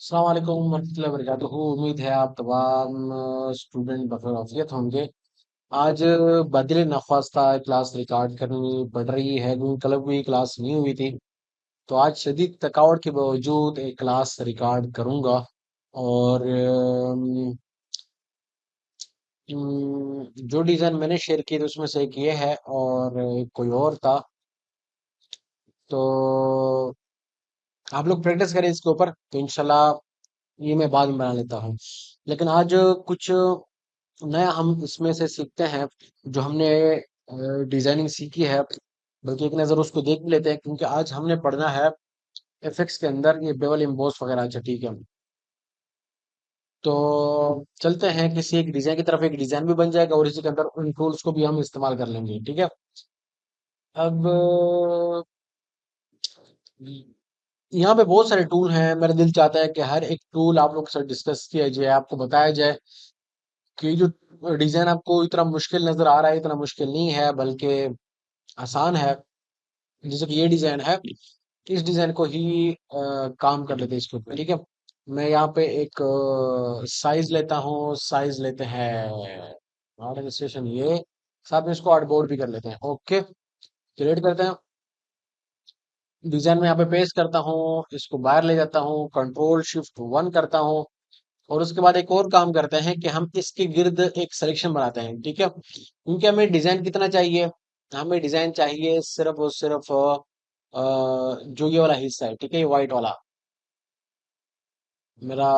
अस्सलाम वालेकुम वरहमतुल्लाहि वबरकातुहू। उम्मीद है आप तमाम स्टूडेंट बखैर आफियत होंगे। आज बदिल नख्वास्ता क्लास रिकॉर्ड करनी पड़ रही है क्योंकि कल भी क्लास नहीं हुई थी। तो आज शदीद थकावट के बावजूद एक क्लास रिकॉर्ड करूंगा। और जो डिज़ाइन मैंने शेयर किए थे उसमें से एक ये है और एक कोई और था। तो आप लोग प्रैक्टिस करें इसके ऊपर तो इंशाल्लाह ये मैं बाद में बना लेता हूँ। लेकिन आज कुछ नया हम इसमें से सीखते हैं जो हमने डिजाइनिंग सीखी है। बल्कि एक नज़र उसको देख भी लेते हैं क्योंकि आज हमने पढ़ना है एफएक्स के अंदर ये बेवल इम्बोस वगैरह। अच्छा ठीक है। तो चलते हैं किसी एक डिजाइन की तरफ। एक डिजाइन भी बन जाएगा और इसी के अंदर उन टूल्स को भी हम इस्तेमाल कर लेंगे। ठीक है। अब यहाँ पे बहुत सारे टूल हैं। मेरा दिल चाहता है कि हर एक टूल आप लोग के साथ डिस्कस किया जाए, आपको बताया जाए कि जो डिजाइन आपको इतना मुश्किल नजर आ रहा है इतना मुश्किल नहीं है बल्कि आसान है। जैसे कि ये डिजाइन है, इस डिजाइन को ही काम कर लेते हैं इसके ऊपर। ठीक है। मैं यहाँ पे एक साइज लेता हूँ। साइज लेते हैं स्टेशन ये, साथ में इसको आर्टबोर्ड भी कर लेते हैं। ओके, क्रिएट करते हैं। डिजाइन में यहाँ पे पेस्ट करता हूँ, इसको बाहर ले जाता हूँ, कंट्रोल शिफ्ट वन करता हूँ। और उसके बाद एक और काम करते हैं कि हम इसके गिर्द एक सिलेक्शन बनाते हैं। ठीक है। क्योंकि हमें डिजाइन कितना चाहिए, हमें डिजाइन चाहिए सिर्फ और सिर्फ जो ये वाला हिस्सा है। ठीक है, ये व्हाइट वाला। मेरा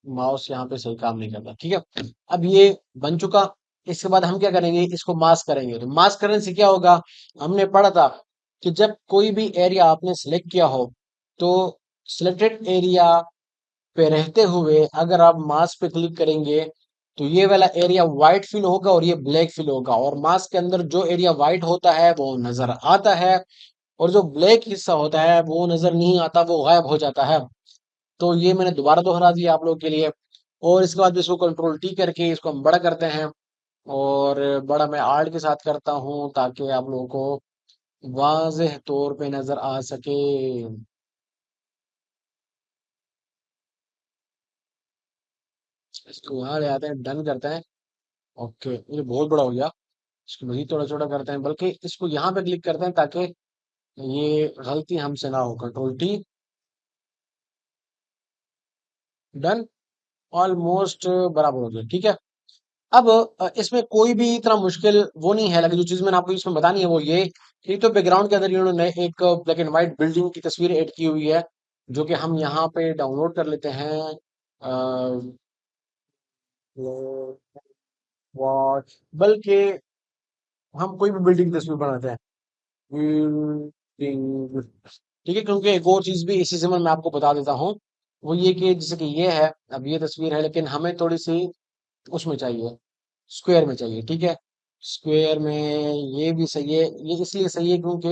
माउस यहाँ पे सही काम नहीं करता। ठीक है। अब ये बन चुका। इसके बाद हम क्या करेंगे, इसको मास्क करेंगे। तो मास्क करने से क्या होगा, हमने पढ़ा था कि जब कोई भी एरिया आपने सिलेक्ट किया हो तो सिलेक्टेड एरिया पे रहते हुए अगर आप मास्क पे क्लिक करेंगे तो ये वाला एरिया व्हाइट फिल होगा और ये ब्लैक फिल होगा। और मास्क के अंदर जो एरिया व्हाइट होता है वो नजर आता है और जो ब्लैक हिस्सा होता है वो नजर नहीं आता, वो गायब हो जाता है। तो ये मैंने दोबारा दोहरा दिया आप लोगों के लिए। और इसके बाद इसको कंट्रोल टी करके इसको हम बड़ा करते हैं। और बड़ा मैं आर्ट के साथ करता हूँ ताकि आप लोगों को वाज़ेह तौर पे नजर आ सके। इसको यहाँ ले आते हैं, डन करते हैं। ओके, ये बहुत बड़ा हो गया। इसको नहीं थोड़ा छोटा करते हैं, बल्कि इसको यहाँ पे क्लिक करते हैं ताकि ये गलती हमसे ना हो। Control T, done. ऑलमोस्ट बराबर हो गया। ठीक है। अब इसमें कोई भी इतना मुश्किल वो नहीं है। लेकिन जो चीज मैंने आपको इसमें बतानी है वो ये कि तो बैकग्राउंड के अंदर इन्होंने एक ब्लैक एंड व्हाइट बिल्डिंग की तस्वीर ऐड की हुई है जो कि हम यहाँ पे डाउनलोड कर लेते हैं। वॉच, बल्कि हम कोई भी बिल्डिंग की तस्वीर बनाते हैं। बिल्डिंग। ठीक है। क्योंकि एक और चीज भी इसी से मैं आपको बता देता हूँ, वो ये कि जैसे कि ये है, अब ये तस्वीर है लेकिन हमें थोड़ी सी उसमें चाहिए, स्क्वायर में चाहिए। ठीक है। स्क्वायर में ये भी सही है। ये इसलिए सही है क्योंकि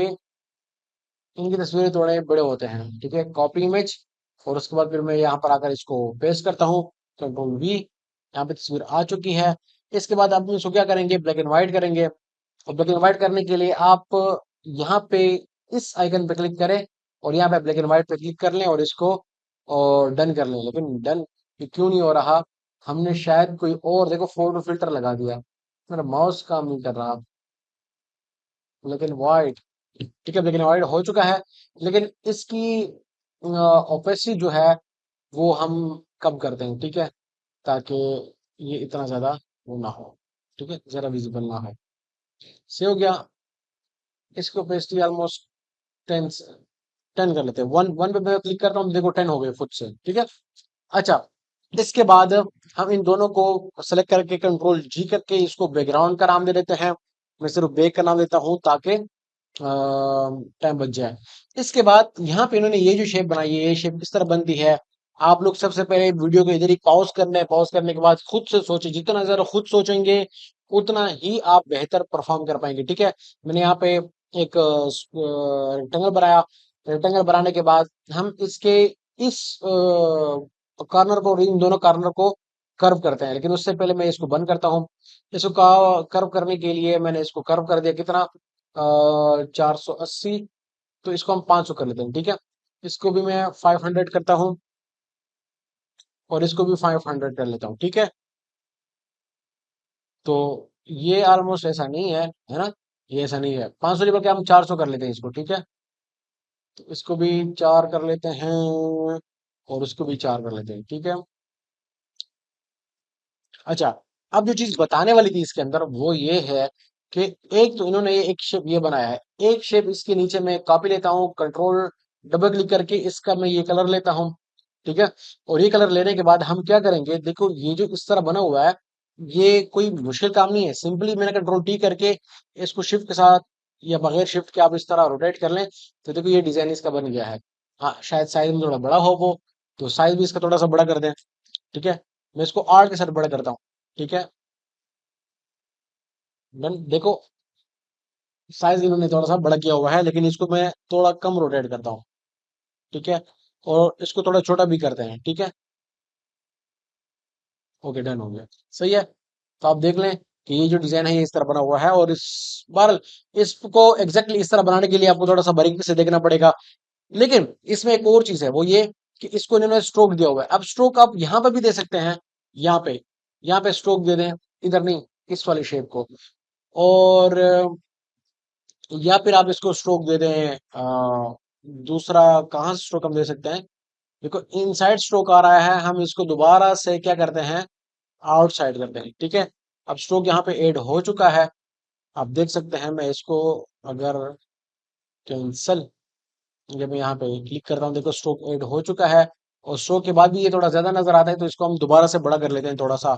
इनकी तस्वीरें थोड़े बड़े होते हैं। ठीक है। कॉपी इमेज, और उसके बाद फिर मैं यहाँ पर आकर इसको पेस्ट करता हूँ। कंट्रोल वी, यहाँ पे तस्वीर आ चुकी है। इसके बाद आप इसको क्या करेंगे, ब्लैक एंड व्हाइट करेंगे। और ब्लैक एंड व्हाइट करने के लिए आप यहाँ पे इस आइकन पे क्लिक करें और यहाँ पे ब्लैक एंड व्हाइट पे क्लिक कर लें और इसको और डन कर लें। लेकिन डन क्यों नहीं हो रहा, हमने शायद कोई और, देखो, फोटो फिल्टर लगा दिया। मेरा माउस काम नहीं कर रहा। ब्लैक एंड व्हाइट, ठीक है, ब्लैक एंड व्हाइट हो चुका है। लेकिन इसकी ओपेसिटी जो है वो हम कम करते हैं। ठीक है, ताकि ये इतना ज्यादा वो ना हो। ठीक है, जरा विजिबल ना हो। से हो गया। इसकी ओपेसिटी ऑलमोस्ट 10, 10 कर लेते हैं। वन वन पे मैं क्लिक करता हूँ, देखो 10 हो गए खुद से। ठीक है। अच्छा, इसके बाद हम इन दोनों को सेलेक्ट करके कंट्रोल जी करके इसको बैकग्राउंड का नाम दे देते हैं। मैं सिर्फ बैक का नाम देता हूँ ताकि टाइम बच जाए। इसके बाद यहाँ पे इन्होंने ये जो शेप बनाई है, ये शेप किस तरह बनती है। आप लोग सबसे पहले वीडियो को इधर ही पॉज करना है। पॉज करने के बाद खुद से सोचें, जितना ज्यादा खुद सोचेंगे उतना ही आप बेहतर परफॉर्म कर पाएंगे। ठीक है। मैंने यहाँ पे एक रेक्टेंगल बनाया। रेक्टेंगल बनाने के बाद हम इसके इस कॉर्नर को और इन दोनों कॉर्नर को कर्व करते हैं। लेकिन उससे पहले मैं इसको बंद करता हूँ। इसको कर्व करने के लिए मैंने इसको कर्व कर दिया। कितना, 480। तो इसको हम 500 कर लेते हैं। ठीक है। इसको भी मैं 500 करता हूँ। और इसको भी 500 कर लेता हूँ, ठीक है। तो ये ऑलमोस्ट ऐसा नहीं है ना, ये ऐसा नहीं है। 500 बल्कि हम 400 कर लेते हैं इसको, ठीक है। तो इसको भी 4 कर लेते हैं और उसको भी 4 कर लेते हैं, ठीक है। अच्छा, अब जो चीज बताने वाली थी इसके अंदर वो ये है कि एक तो इन्होंने ये एक शेप ये बनाया है, एक शेप इसके नीचे मैं कॉपी लेता हूँ, कंट्रोल डबल क्लिक करके इसका मैं ये कलर लेता हूँ, ठीक है। और ये कलर लेने के बाद हम क्या करेंगे, देखो ये जो इस तरह बना हुआ है, ये कोई मुश्किल काम नहीं है। सिंपली मैंने कंट्रोल टी करके इसको शिफ्ट के साथ या बगैर शिफ्ट के आप इस तरह रोटेट कर लें, तो देखो ये डिजाइन इसका बन गया है। हाँ, शायद साइज में थोड़ा बड़ा हो वो, तो साइज भी इसका थोड़ा सा बड़ा कर दें, ठीक है। मैं इसको 8 के साथ बड़ा करता हूँ, ठीक है। देखो साइज इन्होंने थोड़ा सा बड़ा किया हुआ है, लेकिन इसको मैं थोड़ा कम रोटेट करता हूँ, ठीक है। और इसको थोड़ा छोटा भी करते हैं, ठीक है। ओके, डन हो गया, सही है। तो आप देख लें कि ये जो डिजाइन है ये इस तरह बना हुआ है, और इस बार इसको एग्जैक्टली इस तरह बनाने के लिए आपको थोड़ा सा बारीकी से देखना पड़ेगा। लेकिन इसमें एक और चीज है, वो ये कि इसको इन्होंने स्ट्रोक दिया हुआ है। अब स्ट्रोक आप यहाँ पे भी दे सकते हैं, यहाँ पे यहाँ पे स्ट्रोक दे दें, इधर नहीं, इस वाली शेप को। और या फिर आप इसको स्ट्रोक दे दें, दूसरा कहाँ से स्ट्रोक हम दे सकते हैं, देखो इनसाइड स्ट्रोक आ रहा है, हम इसको दोबारा से क्या करते हैं, आउटसाइड करते हैं, ठीक है। अब स्ट्रोक यहाँ पे ऐड हो चुका है, आप देख सकते हैं। मैं इसको अगर कैंसल, जब मैं यहाँ पे क्लिक करता हूँ, देखो स्ट्रोक ऐड हो चुका है। और स्ट्रोक के बाद भी ये थोड़ा ज्यादा नजर आता है, तो इसको हम दोबारा से बड़ा कर लेते हैं थोड़ा सा,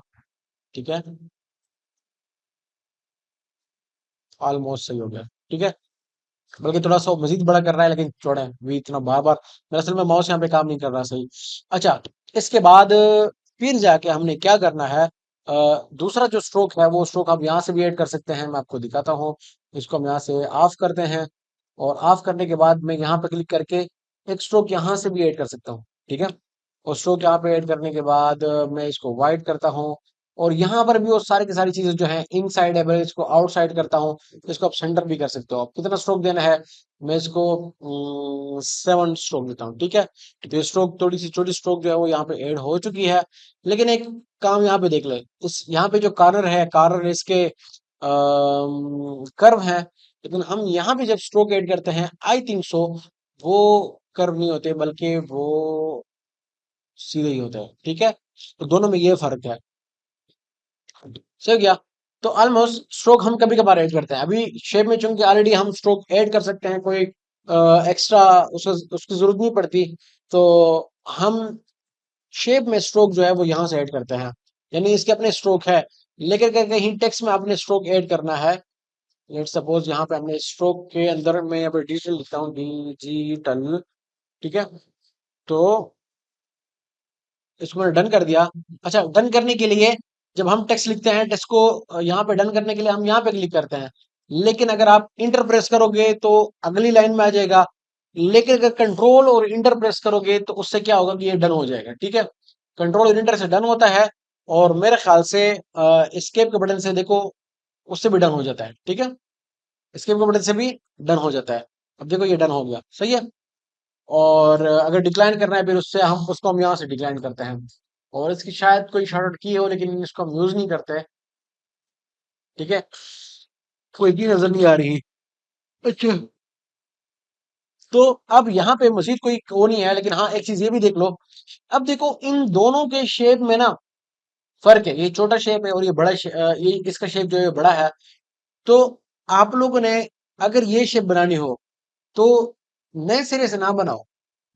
ठीक है। ऑलमोस्ट सही हो गया, ठीक है। बल्कि थोड़ा सा मजीद बड़ा कर रहा है, लेकिन छोड़े भी इतना बार बार, मेरा असल में माउस यहाँ पे काम नहीं कर रहा सही। अच्छा, इसके बाद फिर जाके हमने क्या करना है, दूसरा जो स्ट्रोक है वो स्ट्रोक आप यहाँ से भी ऐड कर सकते हैं, मैं आपको दिखाता हूँ। इसको हम यहाँ से ऑफ करते हैं, और ऑफ करने के बाद मैं यहाँ पे क्लिक करके एक स्ट्रोक यहाँ से भी ऐड कर सकता हूँ, ठीक है। और स्ट्रोक यहाँ पे ऐड करने के बाद मैं इसको वाइट करता हूँ, और यहाँ पर भी वो सारी की सारी चीजें जो है इन साइड है, मैं इसको आउटसाइड करता हूँ। इसको आप सेंटर भी कर सकते हो। आप कितना स्ट्रोक देना है, मैं इसको 7 स्ट्रोक देता हूँ, ठीक है। तो ये स्ट्रोक, थोड़ी सी छोटी स्ट्रोक जो है वो यहाँ पे ऐड हो चुकी है। लेकिन एक काम यहाँ पे देख ले, इस यहाँ पे जो कॉर्नर है, कॉर्नर इसके कर्व है, लेकिन हम यहाँ पे जब स्ट्रोक ऐड करते हैं, आई थिंक सो वो कर्व नहीं होते, बल्कि वो सीधे ही होते हैं, ठीक है। तो दोनों में ये फर्क है, सही गया। तो ऑलमोस्ट स्ट्रोक हम कभी कभार ऐड करते हैं, अभी शेप में चूंकि ऑलरेडी हम स्ट्रोक ऐड कर सकते हैं, कोई एक्स्ट्रा उसकी जरूरत नहीं पड़ती। तो हम शेप में स्ट्रोक जो है वो यहाँ से ऐड करते हैं, यानी इसके अपने स्ट्रोक है। लेकिन अगर कहीं टेक्स्ट में आपने स्ट्रोक ऐड करना है, लेट सपोज यहाँ पे हमने स्ट्रोक के अंदर मैं यहाँ पे डिजिटल लिखता हूँ, डिजिटल, ठीक है। तो इसको मैंने डन कर दिया। अच्छा, डन करने के लिए जब हम टेक्स्ट लिखते हैं, टेक्स्ट को यहाँ पे डन करने के लिए हम यहाँ पे क्लिक करते हैं। लेकिन अगर आप इंटर प्रेस करोगे तो अगली लाइन में आ जाएगा। लेकिन अगर कंट्रोल और इंटर प्रेस करोगे तो उससे क्या होगा कि ये डन हो जाएगा, ठीक है। कंट्रोल और इंटर से डन होता है, और मेरे ख्याल से एस्केप के बटन से देखो, उससे भी डन हो जाता है, ठीक है। एस्केप के बटन से भी डन हो जाता है। अब देखो ये डन हो गया, सही है। और अगर डिक्लाइन करना है फिर उससे हम यहाँ से डिक्लाइन करते हैं। और इसकी शायद कोई शॉर्टकट की हो, लेकिन इसको हम यूज नहीं करते, ठीक है। कोई की नजर नहीं आ रही। अच्छा, तो अब यहाँ पे मजीद कोई वो नहीं है, लेकिन हाँ एक चीज ये भी देख लो। अब देखो इन दोनों के शेप में ना फर्क है, ये छोटा शेप है और ये बड़ा ये इसका शेप जो है बड़ा है। तो आप लोगों ने अगर ये शेप बनानी हो तो नए सिरे से ना बनाओ,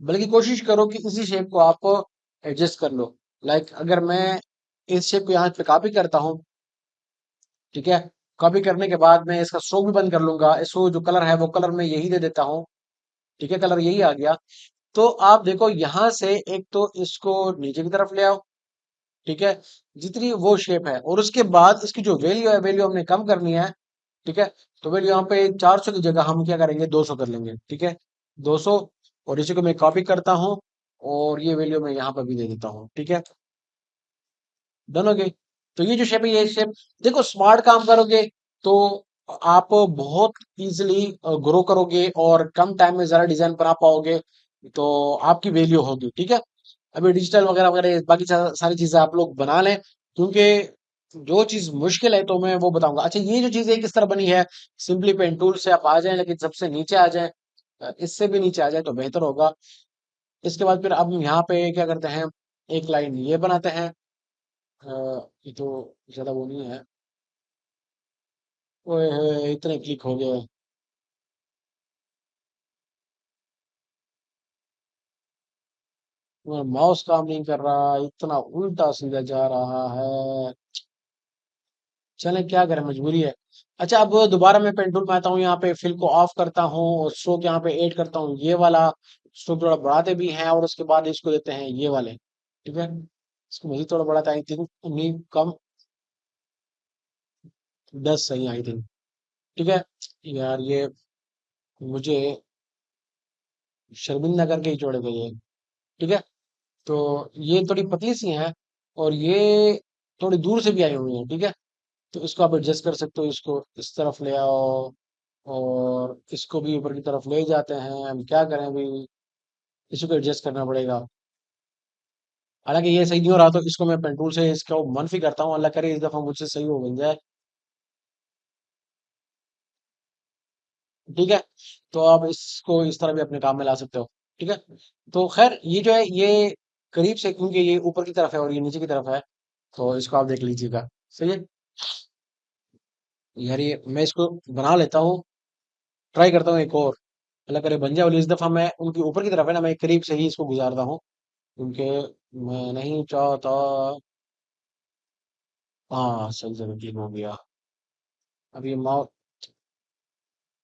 बल्कि कोशिश करो कि इसी शेप को आप एडजस्ट कर लो। लाइक अगर मैं इस शेप को यहाँ पे कॉपी करता हूँ, ठीक है। कॉपी करने के बाद मैं इसका स्ट्रोक भी बंद कर लूंगा, इसको जो कलर है वो कलर मैं यही दे देता हूँ, ठीक है। कलर यही आ गया। तो आप देखो यहाँ से एक तो इसको नीचे की तरफ ले आओ, ठीक है, जितनी वो शेप है, और उसके बाद इसकी जो वैल्यू है, वैल्यू हमने कम करनी है, ठीक है। तो वैल्यू यहाँ पे 400 की जगह हम क्या करेंगे, 200 कर लेंगे, ठीक है। 200, और इसी को मैं कॉपी करता हूँ, और ये वैल्यू मैं यहाँ पर भी दे देता हूँ, ठीक है। डन हो गई। तो ये जो शेप है, ये शेप देखो, स्मार्ट काम करोगे तो आप बहुत इजीली ग्रो करोगे और कम टाइम में ज्यादा डिजाइन बना पाओगे, तो आपकी वैल्यू होगी, ठीक है। अभी डिजिटल वगैरह वगैरह बाकी सारी चीजें आप लोग बना लें, क्योंकि जो चीज मुश्किल है तो मैं वो बताऊंगा। अच्छा, ये जो चीज है किस तरह बनी है, सिंपली पेन टूल से आप आ जाएं, लेकिन सबसे नीचे आ जाएं, इससे भी नीचे आ जाए तो बेहतर होगा। इसके बाद फिर अब यहाँ पे क्या करते हैं, एक लाइन ये बनाते हैं। ये तो ज्यादा वो नहीं है। ओए होए, इतने क्लिक हो गए। माउस काम नहीं कर रहा, इतना उल्टा सीधा जा रहा है। चले क्या करें, मजबूरी है। अच्छा, अब दोबारा मैं पेंटूल में आता हूँ, यहाँ पे फिल को ऑफ करता हूँ और स्ट्रोक यहाँ पे ऐड करता हूँ, ये वाला स्ट्रोक थोड़ा बढ़ाते भी हैं, और उसके बाद इसको देते हैं ये वाले। ठीक है, इसको मजीद थोड़ा बढ़ाते हैं, आई थिंक उन्हीं कम 10 सही आई थिंक। ठीक है यार, ये मुझे शर्मिंदा करके ही छोड़ गई है। ठीक है, तो ये थोड़ी पतली सी हैं, और ये थोड़ी दूर से भी आई हुई हैं। ठीक है, तो इसको आप एडजस्ट कर सकते हो, इसको इस तरफ ले आओ, और इसको भी ऊपर की तरफ ले जाते हैं। हम क्या करें अभी, इसको एडजस्ट करना पड़ेगा। हालांकि ये सही नहीं हो रहा, तो इसको मैं पेंटूल से इसको मनफी करता हूँ, अल्लाह करे इस दफा मुझसे सही हो बन जाए। ठीक है, तो आप इसको इस तरह भी अपने काम में ला सकते हो। ठीक है, तो खैर ये जो है ये करीब से, क्योंकि ये ऊपर की तरफ है और ये नीचे की तरफ है, तो इसको आप देख लीजिएगा। सही है यार, ये मैं इसको बना लेता हूँ, ट्राई करता हूँ एक और, अल्लाह करे बन जाए। और इस दफा मैं उनकी ऊपर की तरफ है ना, मैं करीब से ही इसको गुजारता हूँ, क्योंकि मैं नहीं चाहता। हाँ, सही जगह ठीक हो गया। अब ये माउस,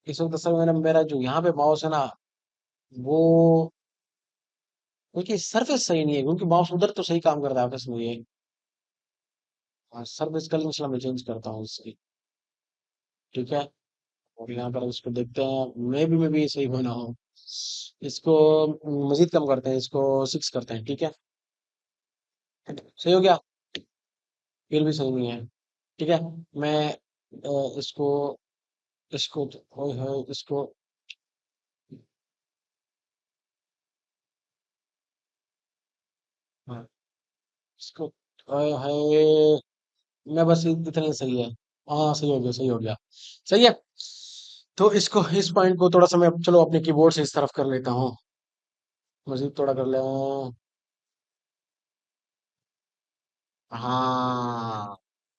इस वक्त असल में मेरा जो यहाँ पे माउस है ना, वो उनकी सरफेस सही नहीं है, क्योंकि माउस उधर तो सही काम करता है आपस में ये। हाँ, सरफेस कल इंशाल्लाह मैं चेंज करता हूँ इसकी। ठीक है, और यहाँ पर इसको देखते हैं, मैं भी सही बना हूँ। इसको मजीद कम करते हैं, इसको 6 करते हैं। ठीक है, सही हो गया, फिर भी सही नहीं है। ठीक है, मैं इसको इसको ओए होए, इसको हाँ, इसको ओए होए, मैं बस इतना ही सही है। हाँ, सही हो गया, सही हो गया। सही है, तो इसको इस पॉइंट को थोड़ा सा मैं चलो अपने कीबोर्ड से इस तरफ कर लेता हूँ, मजीद थोड़ा कर ले। हाँ,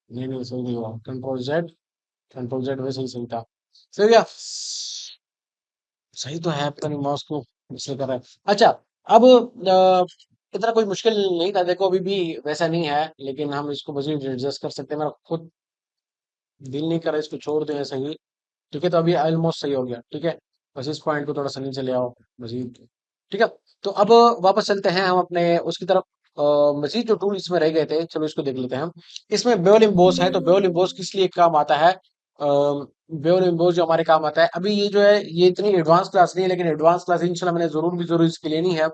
नहीं नहीं, सही नहीं हुआ, कंट्रोल जेड वैसे ही सही था। सही गया, सही तो है, पता नहीं माउस को इससे कर रहा है। अच्छा, अब इतना कोई मुश्किल नहीं था, देखो अभी भी वैसा नहीं है, लेकिन हम इसको मजीद एडजस्ट कर सकते हैं। मेरा खुद दिल नहीं कर रहा इसको छोड़ दें ऐसा ही। ठीक है, तो अभी ऑलमोस्ट सही हो गया। ठीक है, बस इस पॉइंट को थोड़ा सा नीचे ले आओ मजीद। ठीक है, तो अब वापस चलते हैं हम अपने उसकी तरफ। मजीद जो टूल इसमें रह गए थे, चलो इसको देख लेते हैं हम। इसमें बेयोल इम्बोस है, तो बेयोल इम्बोस किस लिए काम आता है, बेयोल इम्बोस जो हमारे काम आता है, अभी ये जो है ये इतनी एडवांस क्लास नहीं है, लेकिन एडवांस क्लास इंशाल्लाह मैंने जरूर भी जरूर इसकी लेनी है।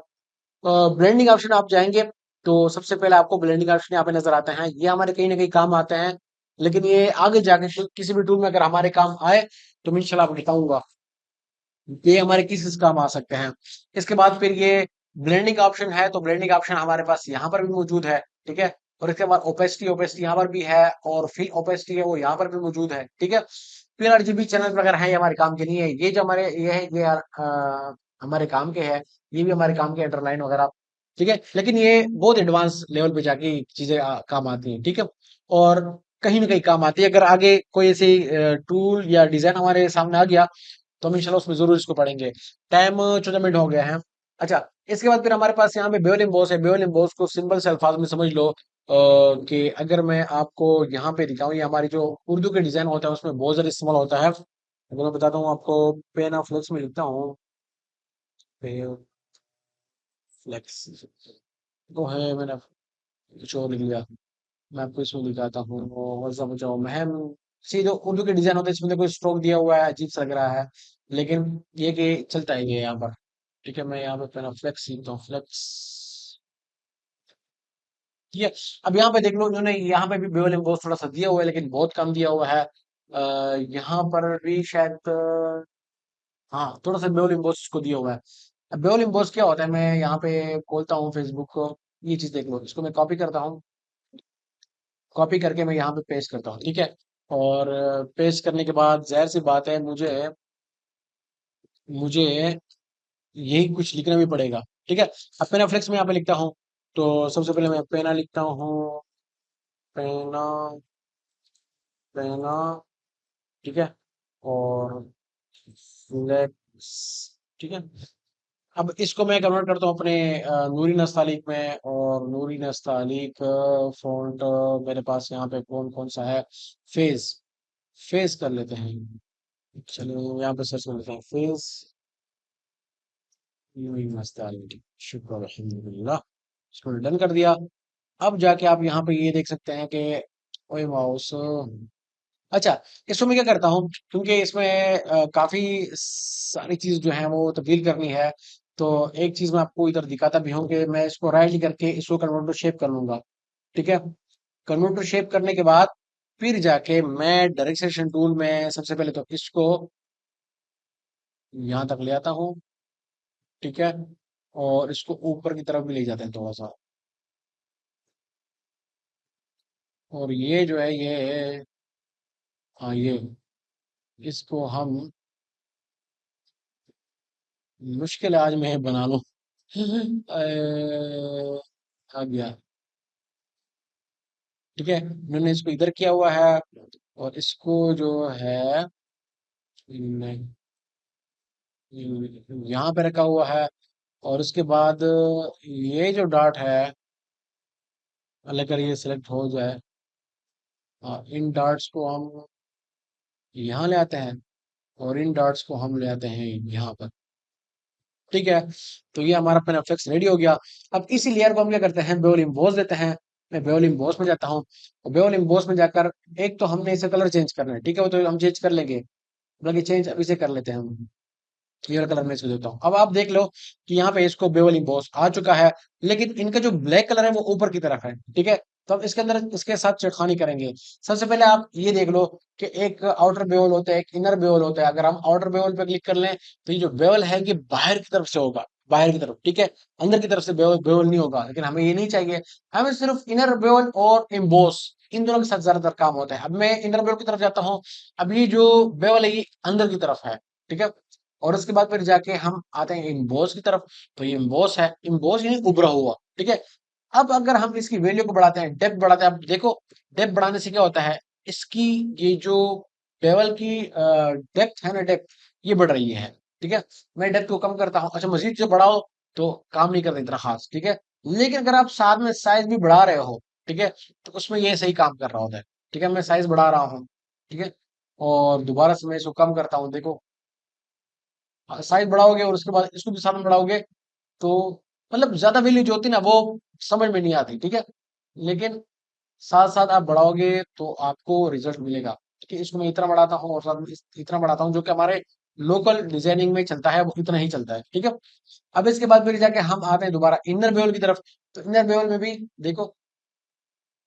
ब्लेंडिंग ऑप्शन आप जाएंगे, तो सबसे पहले आपको ब्लेंडिंग ऑप्शन यहाँ पे नजर आते हैं, ये हमारे कहीं ना कहीं काम आते हैं, लेकिन ये आगे जाके किसी भी टूल में अगर हमारे काम आए तो मैं इंशाल्लाह आपको बताऊंगा ये हमारे किस किस काम आ सकते हैं। इसके बाद फिर ये ब्लेंडिंग ऑप्शन है, तो ब्लेंडिंग ऑप्शन हमारे पास यहाँ पर भी मौजूद है। ठीक है, और इसके बाद ओपेसिटी ओपेसिटी यहाँ पर भी है, और फिल ओपेसिटी है वो यहाँ पर भी मौजूद है। ठीक है, फिर आरजीबी चैनल वगैरह है, ये हमारे काम के नहीं है, ये जो हमारे ये है ये हमारे काम के है, ये भी हमारे काम के अंडरलाइन वगैरह। ठीक है, लेकिन ये बहुत एडवांस लेवल पे जाके चीजें काम आती हैं। ठीक है, और कहीं ना कहीं काम आती है, अगर आगे कोई ऐसी टूल या डिजाइन हमारे सामने आ गया तो हम इंशाल्लाह उसमें जरूर इसको पढ़ेंगे। टाइम 14 मिनट हो गया है। अच्छा, इसके बाद फिर हमारे पास यहाँ पे बेयोल एम्बोस है, बेयोल एम्बोस को सिंपल से अल्फाज में समझ लो, कि अगर मैं आपको यहाँ पे दिखाऊं, ये हमारी जो उर्दू के डिजाइन होता है उसमें बहुत ज्यादा इस्तेमाल होता है। अगर मैं बताता हूँ आपको, पेन ऑफ फ्लेक्स में लिखता हूँ, पेन फ्लेक्स तो है, मैंने कुछ और लिख लिया। मैं आपको इसमें दिखाता हूँ, वज़ा बचाओ महम। सी जो उर्दू के डिजाइन होते हैं इसमें देखो स्ट्रोक दिया हुआ है, अजीब सा लग रहा है, लेकिन ये कि चलता है ये यहाँ पर। ठीक है, मैं यहाँ पे पहला फ्लेक्स लिखता हूँ, फ्लेक्स। ठीक है, अब यहाँ पे देख लो इन्होंने यहाँ पे भी बेवल एम्बोस थोड़ा सा दिया हुआ है, लेकिन बहुत कम दिया हुआ है। यहाँ पर भी शायद हाँ, थोड़ा सा बेवल एम्बोस को दिया हुआ है। अब बेवल एम्बोस क्या होता है, मैं यहाँ पे खोलता हूँ फेसबुक को, ये चीज देख लो, इसको मैं कॉपी करता हूँ। कॉपी करके मैं यहाँ पे पेस्ट करता हूँ, ठीक है। और पेस्ट करने के बाद जाहिर सी बात है, मुझे मुझे यही कुछ लिखना भी पड़ेगा, ठीक है। अब पेना फ्लेक्स में यहाँ पे लिखता हूँ। तो सबसे पहले मैं पेना लिखता हूँ। पेना, पेना, ठीक है। और फ्लेक्स, ठीक है। अब इसको मैं कन्वर्ट करता हूँ अपने नूरी नस्तालिक में। और नूरी नस्तालिक फॉन्ट मेरे पास यहाँ पे कौन कौन सा है? फेज, फेज कर लेते हैं। चलो यहाँ पे सर्च कर लेते हैं, फेज नूरी नस्तालिक, शुक्र अल्हम्दुलिल्लाह। इसको डन कर दिया। अब जाके आप यहाँ पे ये देख सकते हैं कि ओए माउस, अच्छा, इसको मैं क्या करता हूँ, क्योंकि इसमें काफी सारी चीज जो है वो तब्दील करनी है। तो एक चीज मैं आपको इधर दिखाता भी हूँ कि मैं इसको राइट करके इसको कन्वर्ट टू शेप कर लूंगा, ठीक है। कन्वर्ट टू शेप करने के बाद फिर जाके मैं डायरेक्ट सेलेक्शन टूल में सबसे पहले तो इसको यहाँ तक ले आता हूँ, ठीक है। और इसको ऊपर की तरफ भी ले जाते हैं थोड़ा सा। और ये जो है ये, हाँ ये, इसको हम, मुश्किल है आज मैं बना लूं। आ गया, ठीक है। मैंने इसको इधर किया हुआ है। और इसको जो है मैं यहाँ पे रखा हुआ है। और उसके बाद ये जो डॉट है, अगर ये सिलेक्ट हो जाए, इन डॉट्स को हम यहाँ ले आते हैं। और इन डॉट्स को हम ले आते हैं यहाँ पर, ठीक है। तो ये हमारा पेन एफेक्स रेडी हो गया। अब इसी लेयर को हम क्या करते हैं, बेओल इम्बोस देते हैं। मैं बेओल इम्बोस में जाता हूँ। और बेओल इम्बोस में जाकर एक तो हमने इसे कलर चेंज करना है, ठीक है। वो तो हम चेंज कर लेंगे, बल्कि चेंज अभी से कर लेते हैं हम। क्लियर कलर में इसको देता हूँ। अब आप देख लो कि यहाँ पे इसको बेवल इम्बोस आ चुका है। लेकिन इनका जो ब्लैक कलर है वो ऊपर की तरफ है, ठीक है। तो अब इसके अंदर इसके साथ छेड़खानी करेंगे। सबसे पहले आप ये देख लो कि एक आउटर बेवल होता है, एक इनर बेवल होता है। अगर हम आउटर बेवल पे क्लिक कर लें तो ये जो बेवल है ये बाहर की तरफ से होगा, बाहर की तरफ, ठीक है। अंदर की तरफ से बेवल बेवल नहीं होगा, लेकिन हमें ये नहीं चाहिए। हमें सिर्फ इनर बेवल और इम्बोस, इन दोनों के साथ ज्यादातर काम होता है। अब मैं इनर बेवल की तरफ जाता हूँ। अब ये जो बेवल है ये अंदर की तरफ है, ठीक है। और उसके बाद फिर जाके हम आते हैं इम्बोस की तरफ। तो ये इम्बोस है, इम्बोस यानी उभरा हुआ, ठीक है। अब अगर हम इसकी वैल्यू को बढ़ाते हैं, डेप्थ बढ़ाते हैं, अब देखो डेप्थ बढ़ाने से क्या होता है, इसकी ये जो टेबल की डेप्थ है ना, डेप्थ ये बढ़ रही है, ठीक है। मैं डेप्थ को कम करता हूँ, अच्छा मजीद जो बढ़ाओ तो काम नहीं करता इतना खास, ठीक है। लेकिन अगर आप साथ में साइज भी बढ़ा रहे हो, ठीक है, तो उसमें ये सही काम कर रहा होता है, ठीक है। मैं साइज बढ़ा रहा हूँ, ठीक है। और दोबारा से मैं इसको कम करता हूँ, देखो साइज बढ़ाओगे और उसके बाद इसको भी साथ में बढ़ाओगे तो मतलब ज्यादा वैल्यू जो होती है ना वो समझ में नहीं आती, ठीक है। लेकिन साथ साथ आप बढ़ाओगे तो आपको रिजल्ट मिलेगा, ठीक है। इसको मैं इतना बढ़ाता हूँ और साथ में इतना बढ़ाता हूँ, जो कि हमारे लोकल डिजाइनिंग में चलता है वो इतना ही चलता है, ठीक है। अब इसके बाद फिर जाके हम आते हैं दोबारा इनर बेवल की तरफ। तो इनर बेवल में भी देखो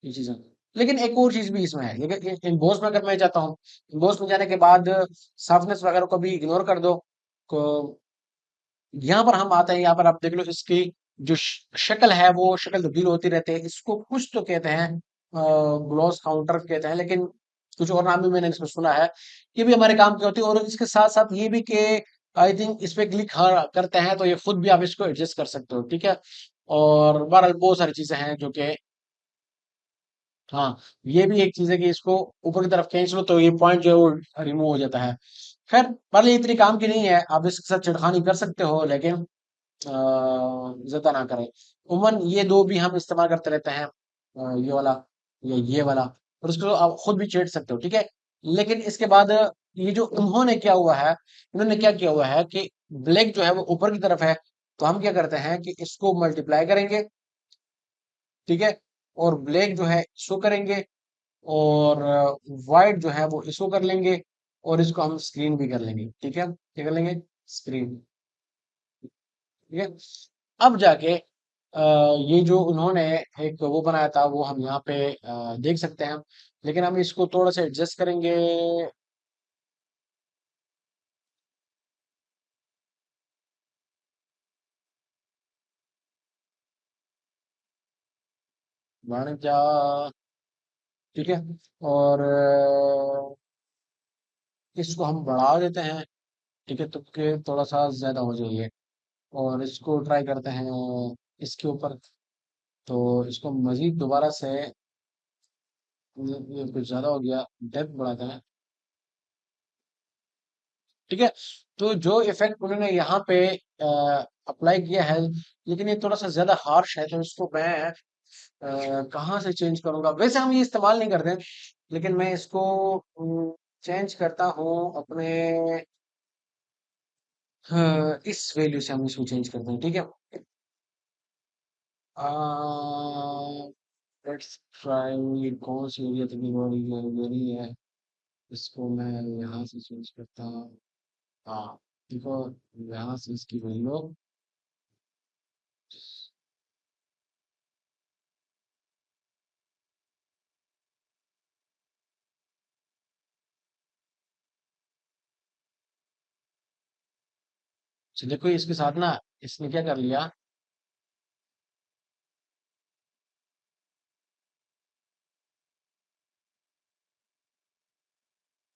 ये चीजें, लेकिन एक और चीज भी इसमें है। लेकिन इम्बोस में अगर मैं जाता हूँ, इम्बोस में जाने के बाद सॉफ्टनेस वगैरह को भी इग्नोर कर दो। को यहाँ पर हम आते हैं, यहाँ पर आप देख लो इसकी जो शक्ल है वो शक्ल तब्दील होती रहती है। इसको कुछ तो कहते हैं ग्लॉस काउंटर कहते हैं, लेकिन कुछ और नाम भी मैंने इसमें सुना है। ये भी हमारे काम की होती है। और इसके साथ साथ ये भी कि आई थिंक इस पे क्लिक करते हैं तो ये खुद भी आप इसको एडजस्ट कर सकते हो, ठीक है। और बहरहाल बहुत सारी चीजें हैं जो कि, हाँ, ये भी एक चीज है कि इसको ऊपर की तरफ खींच लो तो ये पॉइंट जो है वो रिमूव हो जाता है। खैर भले ये इतनी काम की नहीं है, आप इसके साथ छिड़खानी कर सकते हो, लेकिन ज्यादा ना करें। उमन ये दो भी हम इस्तेमाल करते रहते हैं, ये वाला या ये वाला। और उसको आप खुद भी छेड़ सकते हो, ठीक है। लेकिन इसके बाद ये जो उन्होंने क्या हुआ है, उन्होंने क्या किया हुआ है कि ब्लैक जो है वो ऊपर की तरफ है। तो हम क्या करते हैं कि इसको मल्टीप्लाई करेंगे, ठीक है। और ब्लैक जो है इसको करेंगे। और वाइट जो है वो इसको कर लेंगे। और इसको हम स्क्रीन भी कर लेंगे, ठीक है। क्या कर लेंगे? स्क्रीन, ठीक है। अब जाके ये जो उन्होंने एक वो बनाया था वो हम यहाँ पे देख सकते हैं। लेकिन हम इसको थोड़ा सा एडजस्ट करेंगे। बन जा। ठीक है। और इसको हम बढ़ा देते हैं। ठीक है, तो कि थोड़ा सा ज्यादा हो जाइए। और इसको ट्राई करते हैं इसके ऊपर। तो इसको मजीद दोबारा से ये कुछ ज्यादा हो गया, डेप्थ बढ़ाते हैं। ठीक है। तो जो इफेक्ट उन्होंने यहाँ पे अप्लाई किया है, लेकिन ये थोड़ा सा ज्यादा हार्श है, तो इसको मैं कहाँ से चेंज करूंगा? वैसे हम ये इस्तेमाल नहीं करते, लेकिन मैं इसको चेंज करता हूँ अपने इस वैल्यू से हम इसको चेंज करते हैं। ठीक है। Let's try. कौन सी एरिया तक बड़ी है? इसको मैं यहाँ से चेंज करता हूँ। हाँ, देखो, यहाँ से इसकी वैल्यू। अच्छा, देखो इसके साथ ना, इसने क्या कर लिया।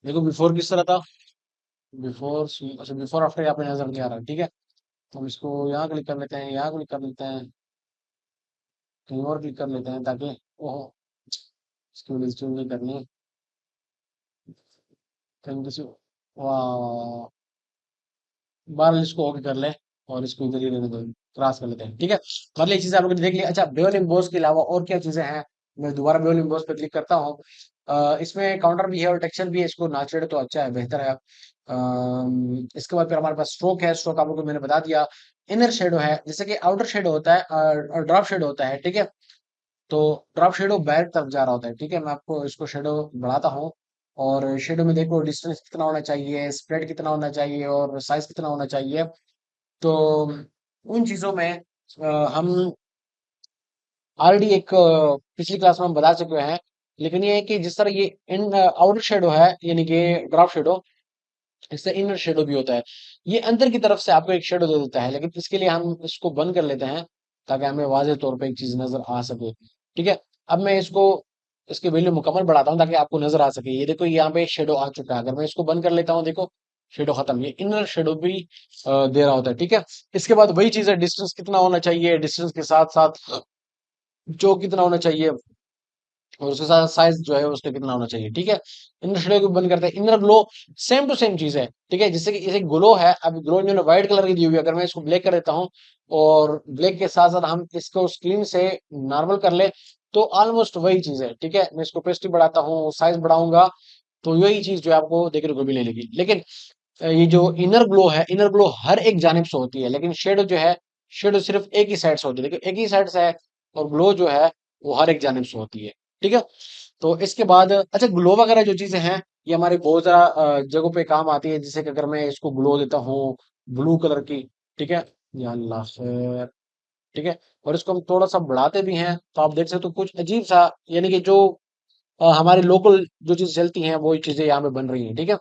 देखो बिफोर किस तरह था। बिफोर, अच्छा, बिफोर आफ्टर यहाँ पे नजर नहीं आ रहा। ठीक है। तो हम इसको यहाँ क्लिक कर लेते हैं, यहाँ क्लिक कर लेते हैं, कहीं और क्लिक कर लेते हैं, ताकि ओह, इसकी वजह से नहीं करनी। कहीं किसी, वाह, बार इसको ओके कर ले। और इसको इधर ही रहने दो, क्रॉस कर लेते हैं। ठीक है। मतलब ये चीजें आप लोगों ने देख लिया। अच्छा, बेयोल एम्बोस के अलावा और क्या चीजें हैं? मैं दोबारा बेयोल एम्बोस पे क्लिक करता हूँ। इसमें काउंटर भी है और टेक्सचर भी है। इसको ना छेड़े तो अच्छा है, बेहतर है। इसके बाद फिर हमारे पास स्ट्रोक है। स्ट्रोक आप लोगों को मैंने बता दिया। इनर शेडो है, जैसे कि आउटर शेडो होता है और ड्रॉप शेडो होता है। ठीक है। तो ड्रॉप शेडो बैक तरफ जा रहा होता है। ठीक है, मैं आपको इसको शेडो बढ़ाता हूँ। और शेडो में देखो, डिस्टेंस कितना होना चाहिए, स्प्रेड कितना होना चाहिए, और साइज कितना होना चाहिए। तो उन चीजों में हम ऑलरेडी एक पिछली क्लास में हम बता चुके हैं। लेकिन ये है कि जिस तरह ये इन आउटर शेडो है, यानी कि ड्रॉप शेडो, इससे इनर शेडो भी होता है। ये अंदर की तरफ से आपको एक शेडो दे देता है, लेकिन इसके लिए हम इसको बंद कर लेते हैं, ताकि हमें वाज़ेह तौर पे एक चीज नजर आ सके। ठीक है। अब मैं इसको, इसकी वैल्यू मुकम्मल बढ़ाता हूँ, ताकि आपको नजर आ सके। ये देखो, यहाँ पे एक शेडो आ चुका है। अगर मैं इसको बंद कर लेता हूँ, देखो, शेडो खत्म। ये इनर शेडो भी दे रहा होता है। ठीक है। इसके बाद वही चीज है, डिस्टेंस कितना होना चाहिए, डिस्टेंस के साथ साथ जो कितना होना चाहिए, और उसके साथ साइज जो है उसका कितना होना चाहिए। ठीक है। इनर शेडो को बंद करते हैं। Inner glow same to same चीज है। ठीक है। जैसे कि इसे ग्लो है, अब ग्लो जो व्हाइट कलर की दी हुई है, अगर मैं इसको ब्लैक कर देता हूँ, और ब्लैक के साथ साथ हम इसको स्क्रीन से नॉर्मल कर ले, तो ऑलमोस्ट वही चीज है। ठीक है। मैं इसको पेस्टी बढ़ाता हूँ, साइज बढ़ाऊंगा, तो यही चीज जो है आपको देखने को मिलने लगी। लेकिन ये जो इनर ग्लो है, इनर ग्लो हर एक जानिब से होती है, लेकिन शेडो जो है, शेडो सिर्फ एक ही साइड से होती है। देखिए, एक ही साइड से है। और ग्लो जो है, वो हर एक जानिब से होती है। ठीक है। तो इसके बाद, अच्छा, ग्लो वगैरह जो चीजें हैं, ये हमारी बहुत सारा जगहों पे काम आती है। जैसे कि अगर मैं इसको ग्लो देता हूँ ब्लू कलर की। ठीक है। या अल्लाह खैर। ठीक है। और इसको हम थोड़ा सा बढ़ाते भी हैं, तो आप देख सकते हो कुछ अजीब सा, यानी कि जो हमारे लोकल जो चीजें चलती हैं, वो चीजें यहाँ पे बन रही हैं। ठीक है।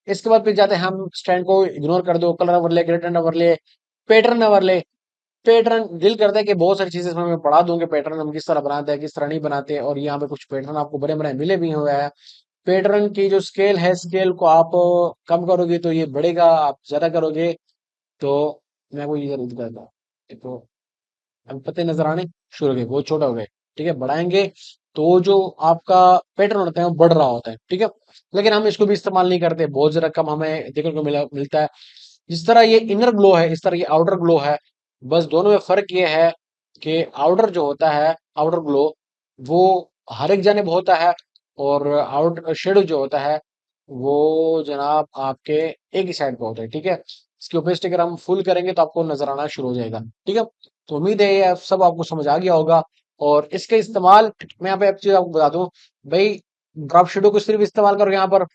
इसके बाद फिर जाते हैं, हम स्टैंड को इग्नोर कर दो, colour overlay, gradient overlay, pattern overlay. Pattern, दिल करता है कि बहुत सारी चीजें इसमें मैं पढ़ा दूं कि पैटर्न हम किस तरह बनाते हैं, किस तरह नहीं बनाते। और यहाँ पे कुछ पैटर्न आपको बड़े बड़े मिले भी हुए हैं। पैटर्न की जो स्केल है, स्केल को आप कम करोगे तो ये बढ़ेगा, आप ज्यादा करोगे तो, मैं को इधर उधर करता हूँ। देखो, अब पत्ते नजर आने शुरू हो गए, बहुत छोटा हो गए। ठीक है। बढ़ाएंगे तो जो आपका पैटर्न होता है वो बढ़ रहा होता है। ठीक है। लेकिन हम इसको भी इस्तेमाल नहीं करते, बहुत ज्यादा कम हमें देखने को मिलता है। जिस तरह ये इनर ग्लो है, इस तरह ये आउटर ग्लो है। बस दोनों में फर्क ये है कि आउटर जो होता है, आउटर ग्लो, वो हर एक जानिब होता है। और आउट शेडो जो होता है, वो जनाब आपके एक ही साइड पे होता है। ठीक है। इसकी ओपेसिटी अगर हम फुल करेंगे, तो आपको नजर आना शुरू हो जाएगा। ठीक है। तो उम्मीद है ये सब आपको समझ आ गया होगा। और इसके इस्तेमाल, मैं यहाँ पे एक चीज आपको बता दूं भाई, ड्रॉप शेडो को सिर्फ इस्तेमाल करो यहाँ पर,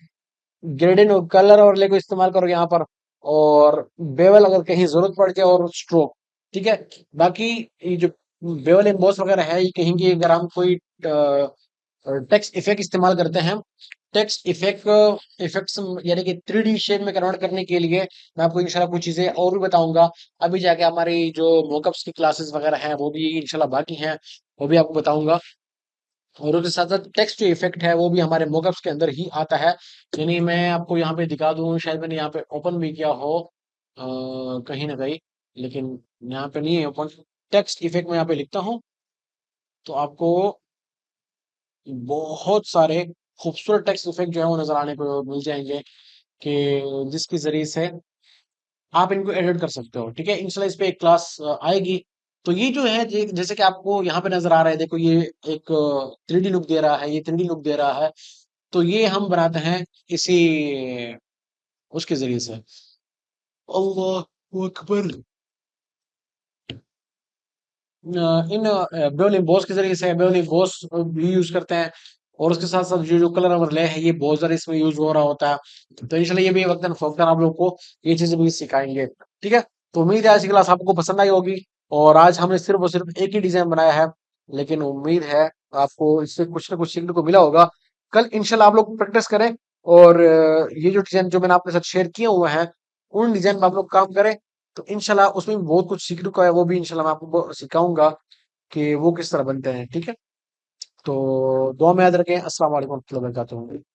ग्रेडियंट कलर ओवरले को इस्तेमाल करो यहाँ पर, और बेवल अगर कहीं जरूरत पड़ जाए, और स्ट्रोक। ठीक है। बाकी ये जो बेवल एम्बॉस वगैरह है, ये कहीं की अगर हम कोई टेक्स्ट इफेक्ट इस्तेमाल करते हैं, टेक्स्ट इफेक्ट इफेक्ट्स, यानी कि 3D शेप में कन्वर्ट करने के लिए, मैं आपको इंशाल्लाह कुछ चीजें और भी बताऊंगा। अभी जाके हमारी जो मोकअप्स की क्लासेस वगैरह हैं, वो भी इंशाल्लाह बाकी हैं, वो भी आपको बताऊंगा। और उसके साथ साथ टेक्स्ट जो इफेक्ट है वो भी हमारे मोकअप्स के अंदर ही आता है। यानी मैं आपको यहाँ पे दिखा दूं, शायद मैंने यहाँ पे ओपन भी किया हो कहीं ना कहीं, लेकिन यहाँ पे नहीं है ओपन। टेक्स्ट इफेक्ट में यहाँ पे लिखता हूँ तो आपको बहुत सारे खूबसूरत टेक्स्ट इफेक्ट जो है वो नजर आने को मिल जाएंगे, कि जिसके जरिए से आप इनको एडिट कर सकते हो। ठीक है, इंशाल्लाह इस पे एक क्लास आएगी। तो ये जो है जैसे कि आपको यहाँ पे नजर आ रहा है, देखो ये एक 3D लुक दे रहा है, ये 3D लुक दे रहा है। तो ये हम बनाते हैं इसी उसके जरिए से। अल्लाह अकबर। इन बेयोल बॉस के जरिए से बेयोल बॉस भी यूज करते हैं। और उसके साथ साथ जो जो कलर ओवरले है ये बहुत ज्यादा इसमें यूज हो रहा होता है। तो इंशाल्लाह ये भी वक्तन फवक्तन आप लोग को ये चीजें भी सिखाएंगे। ठीक है, तो उम्मीद है आज की क्लास आपको पसंद आई होगी। और आज हमने सिर्फ और सिर्फ एक ही डिजाइन बनाया है, लेकिन उम्मीद है आपको इससे कुछ ना कुछ सीखने को मिला होगा। कल इंशाल्लाह आप लोग प्रैक्टिस करें, और ये जो डिजाइन जो मैंने आपके साथ शेयर किए हुए हैं उन डिजाइन में आप लोग काम करें। तो इंशाल्लाह उसमें भी बहुत कुछ सीखने को है, वो भी इंशाल्लाह मैं आपको सिखाऊंगा कि वो किस तरह बनते हैं। ठीक है, तो दुआ में याद रखें। अस्सलाम वालेकुम warahmatullahi wabarakatuh।